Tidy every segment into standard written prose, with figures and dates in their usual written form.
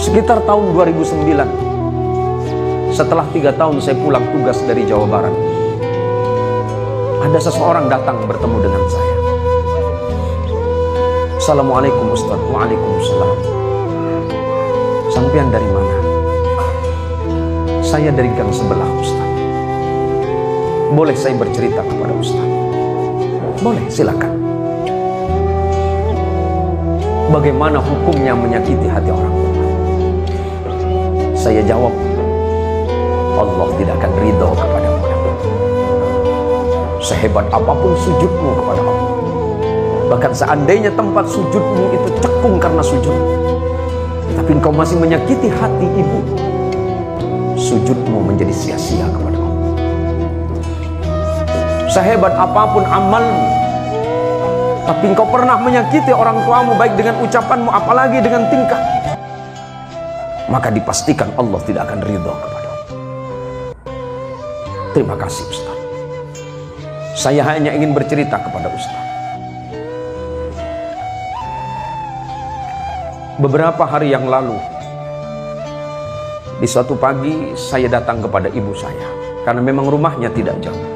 Sekitar tahun 2009, setelah 3 tahun saya pulang tugas dari Jawa Barat, ada seseorang datang bertemu dengan saya. Assalamualaikum Ustaz. Waalaikumsalam. Sampean dari mana? Saya dari gang sebelah Ustaz. Boleh saya bercerita kepada Ustaz? Boleh, silakan. Bagaimana hukumnya menyakiti hati orang tua? Saya jawab, Allah tidak akan ridho kepadamu. Sehebat apapun sujudmu kepada Allah, bahkan seandainya tempat sujudmu itu cekung karena sujud, tapi engkau masih menyakiti hati ibu, sujudmu menjadi sia-sia kepada Allah. Sehebat apapun amalmu, tapi engkau pernah menyakiti orang tuamu, baik dengan ucapanmu apalagi dengan tingkah, maka dipastikan Allah tidak akan ridho kepadamu. Terima kasih Ustaz. Saya hanya ingin bercerita kepada Ustaz. Beberapa hari yang lalu, di suatu pagi saya datang kepada ibu saya, karena memang rumahnya tidak jauh.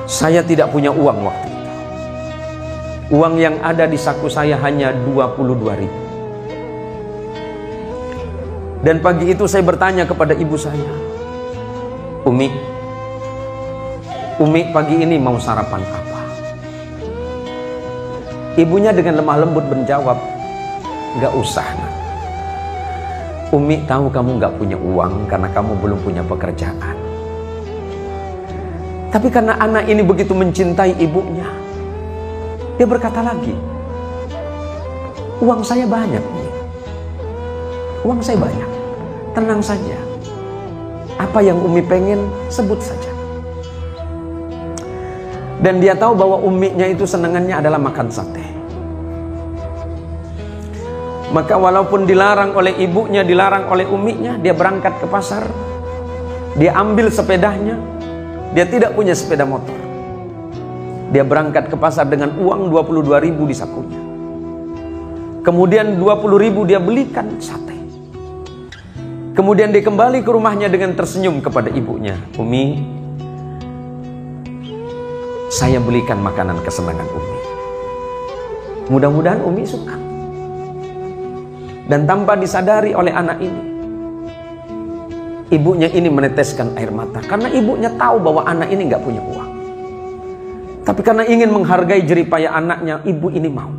Saya tidak punya uang waktu itu. Uang yang ada di saku saya hanya 22.000. Dan pagi itu saya bertanya kepada ibu saya, Umi pagi ini mau sarapan apa? Ibunya dengan lemah lembut menjawab, gak usah nak. Umi tahu kamu gak punya uang karena kamu belum punya pekerjaan. Tapi karena anak ini begitu mencintai ibunya, dia berkata lagi, uang saya banyak Umi. Uang saya banyak, tenang saja. Apa yang Umi pengen, sebut saja. Dan dia tahu bahwa uminya itu senangannya adalah makan sate. Maka walaupun dilarang oleh ibunya, dilarang oleh uminya, dia berangkat ke pasar. Dia ambil sepedanya. Dia tidak punya sepeda motor. Dia berangkat ke pasar dengan uang 22.000 di sakunya. Kemudian 20.000 dia belikan sate. Kemudian dia kembali ke rumahnya dengan tersenyum kepada ibunya. Umi, saya belikan makanan kesenangan Umi. Mudah-mudahan Umi suka. Dan tanpa disadari oleh anak ini, ibunya ini meneteskan air mata. Karena ibunya tahu bahwa anak ini nggak punya uang. Tapi karena ingin menghargai jeripaya anaknya, ibu ini mau.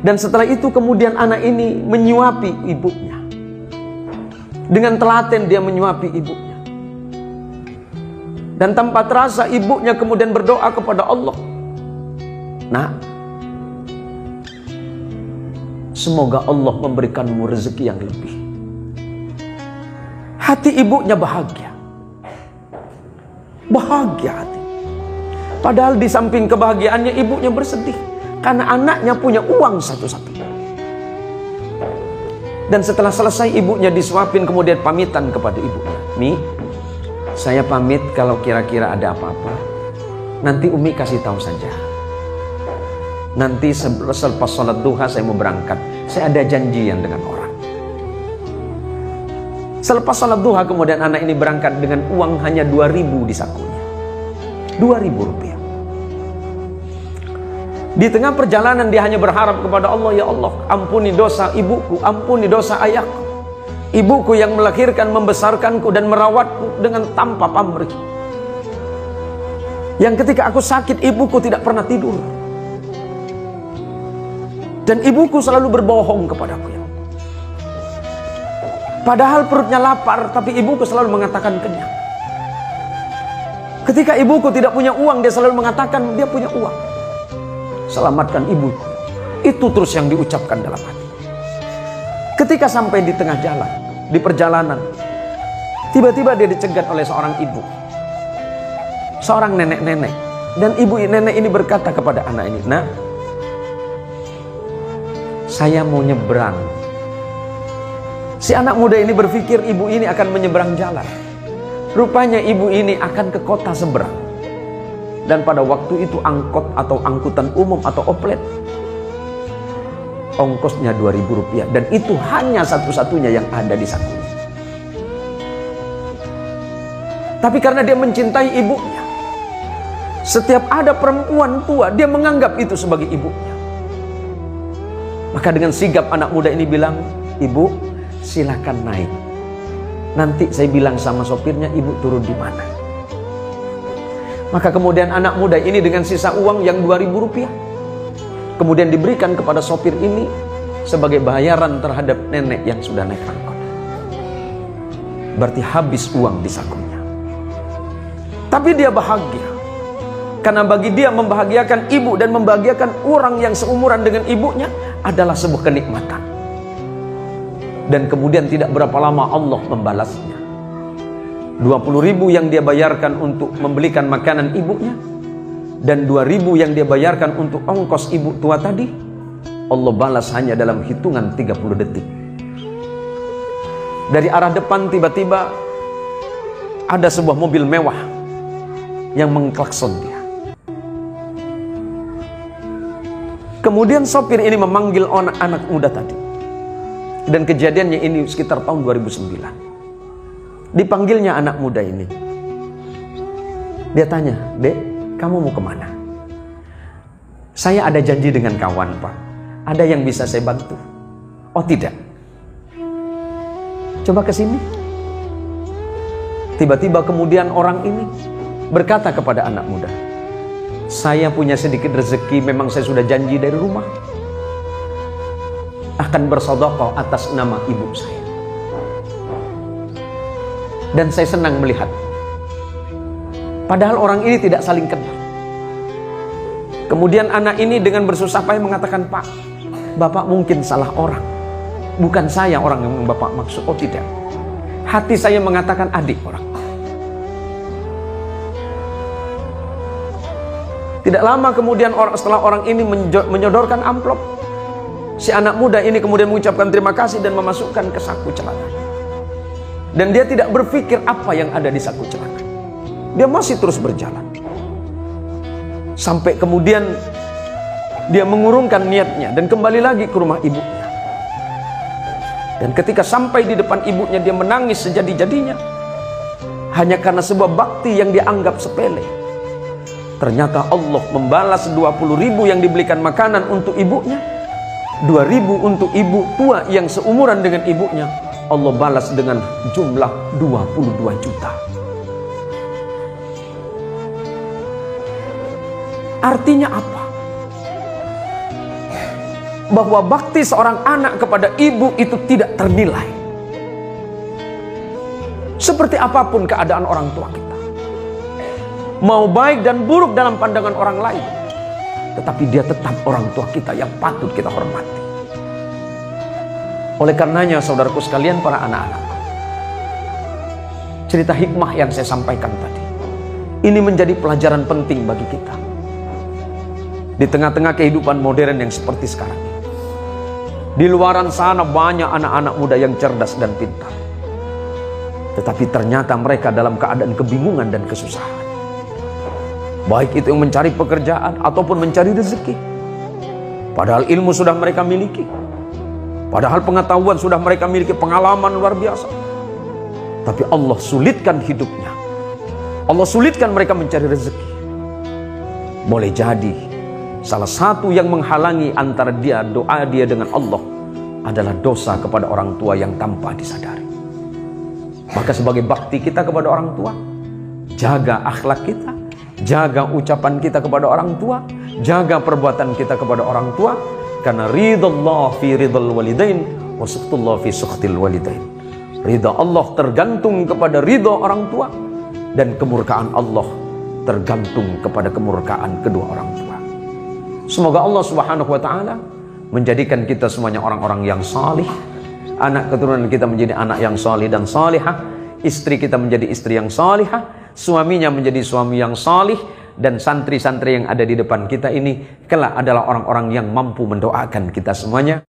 Dan setelah itu kemudian anak ini menyuapi ibunya. Dengan telaten dia menyuapi ibunya. Dan tanpa terasa ibunya kemudian berdoa kepada Allah, nak, semoga Allah memberikanmu rezeki yang lebih. Hati ibunya bahagia. Bahagia hati. Padahal di samping kebahagiaannya ibunya bersedih. Karena anaknya punya uang satu-satunya. Dan setelah selesai ibunya disuapin, kemudian pamitan kepada ibunya. Mi, saya pamit kalau kira-kira ada apa-apa. Nanti Umi kasih tahu saja. Nanti selepas sholat duha saya mau berangkat. Saya ada janjian dengan orang. Selepas sholat duha kemudian anak ini berangkat dengan uang hanya 2.000 di sakunya. 2.000 rupiah. Di tengah perjalanan dia hanya berharap kepada Allah, ya Allah, ampuni dosa ibuku, ampuni dosa ayahku. Ibuku yang melahirkan, membesarkanku dan merawatku dengan tanpa pamrih. Yang ketika aku sakit, ibuku tidak pernah tidur. Dan ibuku selalu berbohong kepadaku. Ya. Padahal perutnya lapar, tapi ibuku selalu mengatakan kenyang. Ketika ibuku tidak punya uang, dia selalu mengatakan dia punya uang. Selamatkan ibuku. Itu terus yang diucapkan dalam hati. Ketika sampai di tengah jalan, di perjalanan, tiba-tiba dia dicegat oleh seorang ibu, seorang nenek-nenek. Dan ibu nenek ini berkata kepada anak ini, nak, saya mau nyebrang. Si anak muda ini berpikir ibu ini akan menyeberang jalan. Rupanya ibu ini akan ke kota seberang. Dan pada waktu itu angkot atau angkutan umum atau oplet ongkosnya Rp2.000, dan itu hanya satu-satunya yang ada di sakunya. Tapi karena dia mencintai ibunya, setiap ada perempuan tua, dia menganggap itu sebagai ibunya. Maka dengan sigap anak muda ini bilang, "Ibu, silakan naik. Nanti saya bilang sama sopirnya ibu turun di mana." Maka kemudian anak muda ini dengan sisa uang yang Rp2.000 kemudian diberikan kepada sopir ini sebagai bayaran terhadap nenek yang sudah naik angkot. Berarti habis uang di sakunya. Tapi dia bahagia, karena bagi dia membahagiakan ibu dan membahagiakan orang yang seumuran dengan ibunya adalah sebuah kenikmatan. Dan kemudian tidak berapa lama Allah membalasnya. 20.000 yang dia bayarkan untuk membelikan makanan ibunya, dan 2.000 yang dia bayarkan untuk ongkos ibu tua tadi, Allah balas hanya dalam hitungan 30 detik. Dari arah depan tiba-tiba ada sebuah mobil mewah yang mengklakson dia. Kemudian sopir ini memanggil anak muda tadi. Dan kejadiannya ini sekitar tahun 2009. Dipanggilnya anak muda ini. Dia tanya, "Dek, kamu mau kemana?" "Saya ada janji dengan kawan, Pak. Ada yang bisa saya bantu." "Oh tidak, coba ke sini." Tiba-tiba kemudian orang ini berkata kepada anak muda, "Saya punya sedikit rezeki, memang saya sudah janji dari rumah akan bersedekah atas nama ibu saya. Dan saya senang melihat." Padahal orang ini tidak saling kenal. Kemudian anak ini dengan bersusah payah mengatakan, "Pak, Bapak mungkin salah orang. Bukan saya orang yang Bapak maksud." "Oh tidak, hati saya mengatakan adik orang." Tidak lama kemudian setelah orang ini menyodorkan amplop, si anak muda ini kemudian mengucapkan terima kasih dan memasukkan ke saku celana. Dan dia tidak berpikir apa yang ada di saku celana. Dia masih terus berjalan. Sampai kemudian dia mengurungkan niatnya dan kembali lagi ke rumah ibunya. Dan ketika sampai di depan ibunya, dia menangis sejadi-jadinya. Hanya karena sebuah bakti yang dianggap sepele. Ternyata Allah membalas 20.000 yang dibelikan makanan untuk ibunya, 2.000 untuk ibu tua yang seumuran dengan ibunya. Allah balas dengan jumlah 22 juta. Artinya apa? Bahwa bakti seorang anak kepada ibu itu tidak ternilai. Seperti apapun keadaan orang tua kita, mau baik dan buruk dalam pandangan orang lain, tetapi dia tetap orang tua kita yang patut kita hormati. Oleh karenanya saudaraku sekalian, para anak-anak, cerita hikmah yang saya sampaikan tadi, ini menjadi pelajaran penting bagi kita. Di tengah-tengah kehidupan modern yang seperti sekarang ini, di luaran sana banyak anak-anak muda yang cerdas dan pintar. Tetapi ternyata mereka dalam keadaan kebingungan dan kesusahan. Baik itu yang mencari pekerjaan ataupun mencari rezeki. Padahal ilmu sudah mereka miliki. Padahal pengetahuan sudah mereka miliki, pengalaman luar biasa. Tapi Allah sulitkan hidupnya. Allah sulitkan mereka mencari rezeki. Boleh jadi salah satu yang menghalangi antara doa dia dengan Allah adalah dosa kepada orang tua yang tanpa disadari. Maka sebagai bakti kita kepada orang tua, jaga akhlak kita, jaga ucapan kita kepada orang tua, jaga perbuatan kita kepada orang tua, karena ridallah fi ridal walidain wa suhtullah fi suhtil walidain. Ridha Allah tergantung kepada ridha orang tua, dan kemurkaan Allah tergantung kepada kemurkaan kedua orang tua. Semoga Allah Subhanahu wa taala menjadikan kita semuanya orang-orang yang salih, anak keturunan kita menjadi anak yang salih dan salihah, istri kita menjadi istri yang salihah, suaminya menjadi suami yang salih, dan santri-santri yang ada di depan kita ini kelak adalah orang-orang yang mampu mendoakan kita semuanya.